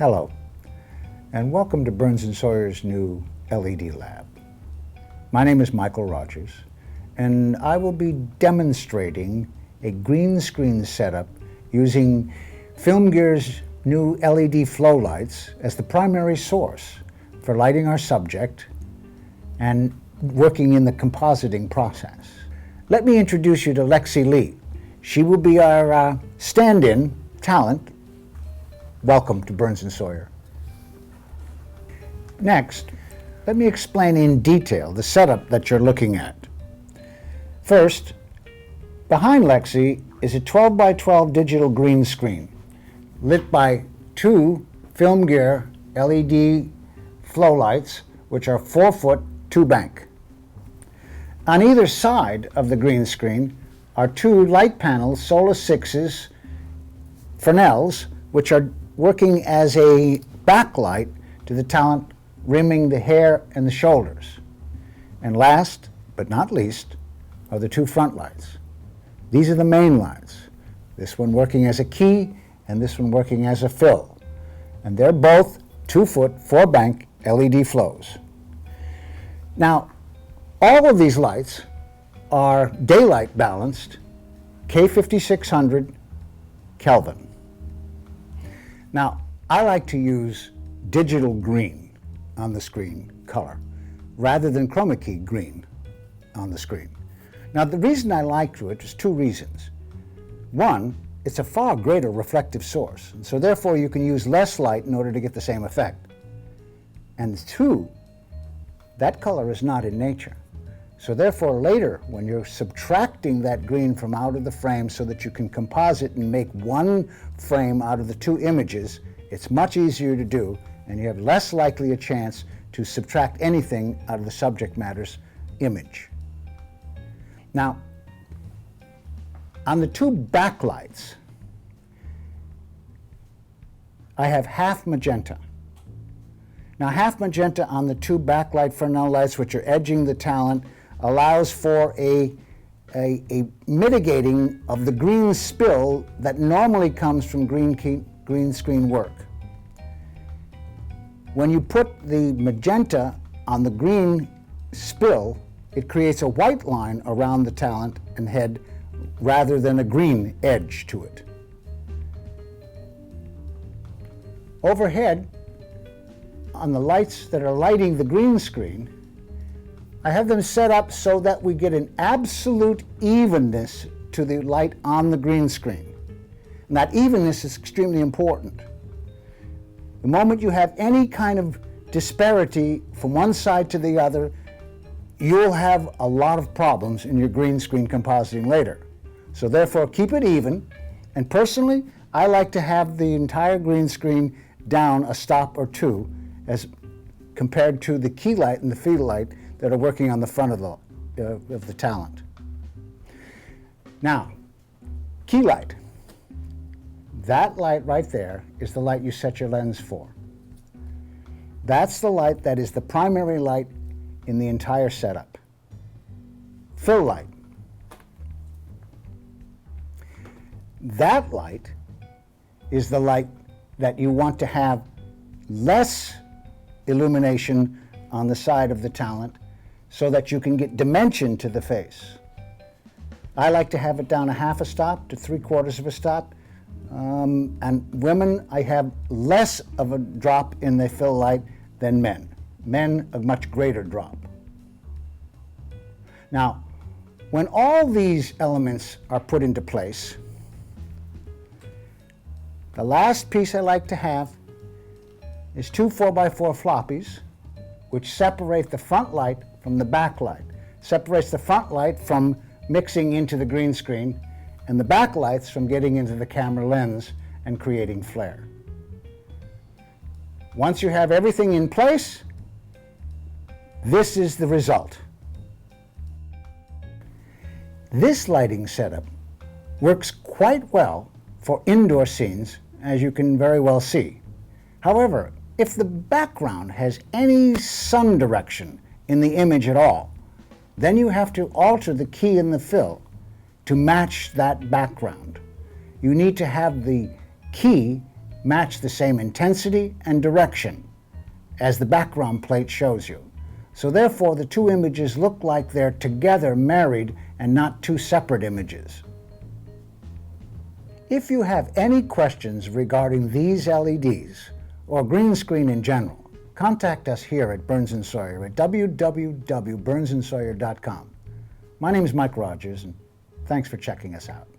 Hello, and welcome to Birns and Sawyer's new LED lab. My name is Michael Rogers, and I will be demonstrating a green screen setup using Film Gear's new LED FLO lights as the primary source for lighting our subject and working in the compositing process. Let me introduce you to Lexi Lee. She will be our stand-in talent. Welcome to Birns and Sawyer. Next, let me explain in detail the setup that you're looking at. First, behind Lexi is a 12 by 12 digital green screen lit by two Film Gear LED FLO lights, which are 4-foot 2-bank. On either side of the green screen are two light panels, Solar 6s, Fresnels, which are working as a backlight to the talent rimming the hair and the shoulders. And last but not least are the two front lights. These are the main lights. This one working as a key and this one working as a fill. And they're both 2-foot 4-bank LED FLOs. Now, all of these lights are daylight balanced K5600 Kelvin. Now, I like to use digital green on the screen color rather than chroma key green on the screen. Now, the reason I like it is two reasons. One, it's a far greater reflective source, and so therefore you can use less light in order to get the same effect. And two, that color is not in nature. So therefore later, when you're subtracting that green from out of the frame so that you can composite and make one frame out of the two images, it's much easier to do, and you have less likely a chance to subtract anything out of the subject matter's image. Now, on the two backlights, I have half magenta. Now, half magenta on the two backlight Fresnel lights, which are edging the talent, allows for a mitigating of the green spill that normally comes from green screen work. When you put the magenta on the green spill, it creates a white line around the talent and head rather than a green edge to it. Overhead, on the lights that are lighting the green screen, I have them set up so that we get an absolute evenness to the light on the green screen. And that evenness is extremely important. The moment you have any kind of disparity from one side to the other, you'll have a lot of problems in your green screen compositing later. So therefore, keep it even. And personally, I like to have the entire green screen down a stop or two as compared to the key light and the feed light that are working on the front of the talent. Now, key light. That light right there is the light you set your lens for. That's the light that is the primary light in the entire setup. Fill light. That light is the light that you want to have less illumination on the side of the talent so that you can get dimension to the face. I like to have it down a half a stop to 3/4 of a stop. And women, I have less of a drop in the fill light than men. Men, a much greater drop. Now, when all these elements are put into place, the last piece I like to have is two 4x4 floppies, which separate the front light from the back light. Separates the front light from mixing into the green screen, and the back lights from getting into the camera lens and creating flare. Once you have everything in place, this is the result. This lighting setup works quite well for indoor scenes, as you can very well see. However, if the background has any sun direction in the image at all, then you have to alter the key and the fill to match that background. You need to have the key match the same intensity and direction as the background plate shows you. So therefore, the two images look like they're together, married, and not two separate images. If you have any questions regarding these LEDs or green screen in general, contact us here at Birns and Sawyer at www.burnsandSawyer.com. My name is Mike Rogers, and thanks for checking us out.